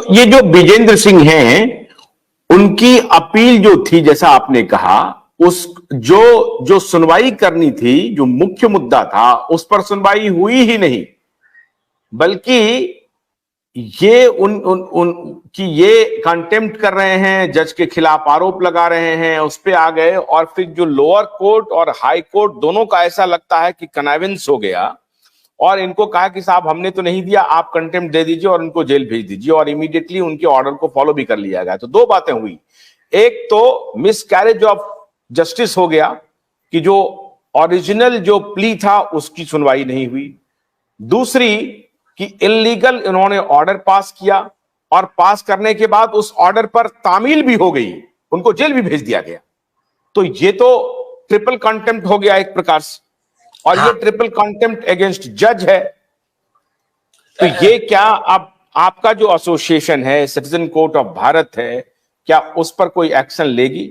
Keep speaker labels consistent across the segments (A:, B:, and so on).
A: तो ये जो विजेंद्र सिंह हैं, उनकी अपील जो थी, जैसा आपने कहा, उस जो सुनवाई करनी थी, जो मुख्य मुद्दा था, उस पर सुनवाई हुई ही नहीं, बल्कि ये उन उन उन कि ये कंटेम्प्ट कर रहे हैं, जज के खिलाफ आरोप लगा रहे हैं, उस पे आ गए। और फिर जो लोअर कोर्ट और हाई कोर्ट दोनों का ऐसा लगता है कि कन्विंस हो गया और इनको कहा कि साहब हमने तो नहीं दिया, आप कंटेम्प्ट दे दीजिए और उनको जेल भेज दीजिए, और इमीडिएटली उनके ऑर्डर को फॉलो भी कर लिया गया। तो दो बातें हुई, एक तो मिसकैरेज ऑफ जस्टिस हो गया कि जो ओरिजिनल जो प्ली था उसकी सुनवाई नहीं हुई, दूसरी कि इल्लीगल इन्होंने ऑर्डर पास किया और पास करने के बाद उस ऑर्डर पर तामील भी हो गई, उनको जेल भी भेज दिया गया। तो ये तो ट्रिपल कंटेम्प्ट हो गया एक प्रकार से, और ये ट्रिपल कंटेम्प्ट अगेंस्ट जज है। तो ये क्या अब आपका जो एसोसिएशन है, सिटीजन कोर्ट ऑफ भारत है, क्या उस पर कोई एक्शन लेगी?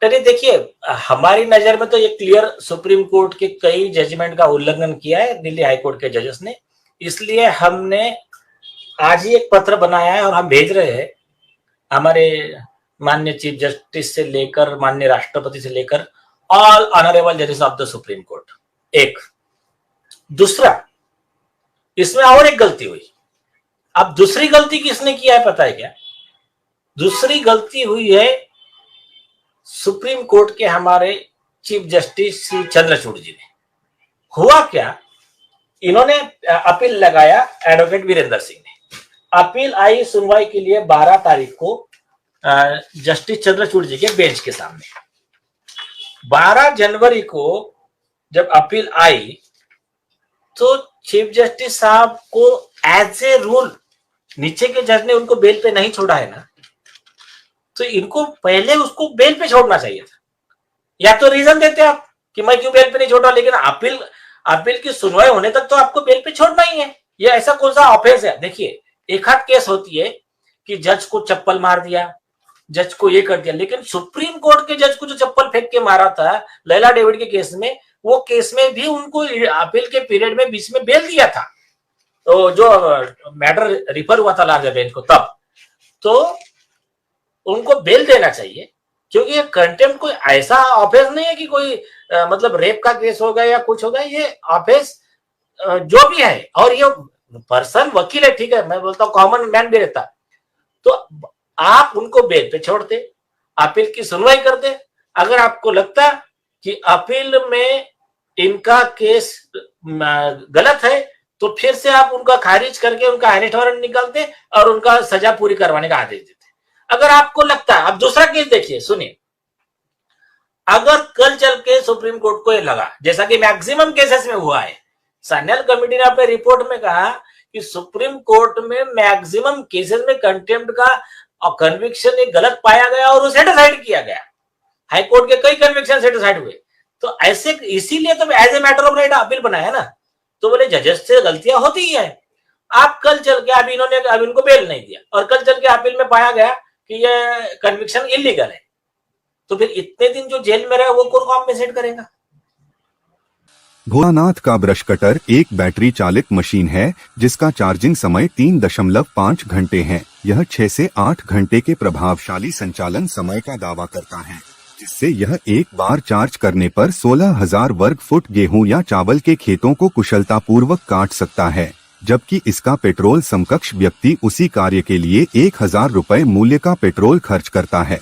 B: अरे देखिए, हमारी नजर में तो ये क्लियर सुप्रीम कोर्ट के कई जजमेंट का उल्लंघन किया है दिल्ली हाई कोर्ट के जजेस ने। इसलिए हमने आज ही एक पत्र बनाया है और हम भेज रहे हैं हमारे माननीय चीफ जस्टिस से लेकर माननीय राष्ट्रपति से लेकर ऑल ऑनरेबल जजेस ऑफ द सुप्रीम कोर्ट। एक दूसरा, इसमें और एक गलती हुई। अब दूसरी गलती किसने किया है पता है क्या? दूसरी गलती हुई है सुप्रीम कोर्ट के हमारे चीफ जस्टिस श्री चंद्रचूड़ जी ने। हुआ क्या, इन्होंने अपील लगाया, एडवोकेट वीरेंद्र सिंह ने अपील आई सुनवाई के लिए 12 तारीख को जस्टिस चंद्रचूड़ जी के बेंच के सामने। 12 जनवरी को जब अपील आई तो चीफ जस्टिस साहब को एज ए रूल, नीचे के जज ने उनको बेल पे नहीं छोड़ा है ना, तो इनको पहले उसको बेल पे छोड़ना चाहिए था। या तो रीजन देते आप कि मैं क्यों बेल पे नहीं छोड़ा, लेकिन अपील की सुनवाई होने तक तो आपको बेल पे छोड़ना ही है। ये ऐसा कौन सा ऑफेंस है? देखिए, एक हाथ केस होती है कि जज को चप्पल मार दिया, जज को ये कर दिया, लेकिन सुप्रीम कोर्ट के जज को जो चप्पल फेंक के मारा था लैला डेविड के केस में, वो केस में भी उनको अपील के पीरियड में बीच में बेल दिया था, तो जो मैटर रिफर हुआ था लार्जर बेंच को, तब तो उनको बेल देना चाहिए। क्योंकि ये कंटेम्प्ट कोई ऐसा ऑफेंस नहीं है कि कोई मतलब रेप का केस होगा या कुछ होगा, ये ऑफेंस जो भी है, और ये पर्सन वकील है, ठीक है, मैं बोलता हूँ कॉमन मैन भी रहता, तो आप उनको बेल पे छोड़ते, अपील की सुनवाई करते। अगर आपको लगता कि अपील में इनका केस गलत है तो फिर से आप उनका खारिज करके उनका अरेस्ट वारंट निकालते और उनका सजा पूरी करवाने का आदेश देते। अगर आपको लगता है, अब दूसरा केस देखिए, सुनिए, अगर कल चल के सुप्रीम कोर्ट को ये लगा, जैसा कि मैक्सिमम केसेस में हुआ है, सैन्यल कमेटी ने अपने रिपोर्ट में कहा कि सुप्रीम कोर्ट में मैक्सिमम केसेस में कंटेम्प्ट का कन्विक्शन एक गलत पाया गया और उसे सेटिस्फाइड किया गया। हाई कोर्ट के कई कन्विक्शन सेटिस्फाइड हुए, तो ऐसे इसीलिए तो as a matter of right appeal बनाया ना। तो बोले जजेस से गलतियां होती ही है। आप कल चल के, अभी इनको बेल नहीं दिया और कल चल के अपील में पाया गया कि ये कन्विक्शन इलीगल है, तो फिर इतने दिन जो जेल में रहे वो कौन कॉम्पेंसेट करेगा?
C: भोलानाथ का ब्रश कटर एक बैटरी चालित मशीन है जिसका चार्जिंग समय 3.5 घंटे है। यह 6 से 8 घंटे के प्रभावशाली संचालन समय का दावा करता है, जिससे यह एक बार चार्ज करने पर 16,000 वर्ग फुट गेहूं या चावल के खेतों को कुशलतापूर्वक काट सकता है, जबकि इसका पेट्रोल समकक्ष व्यक्ति उसी कार्य के लिए 1,000 रुपए मूल्य का पेट्रोल खर्च करता है।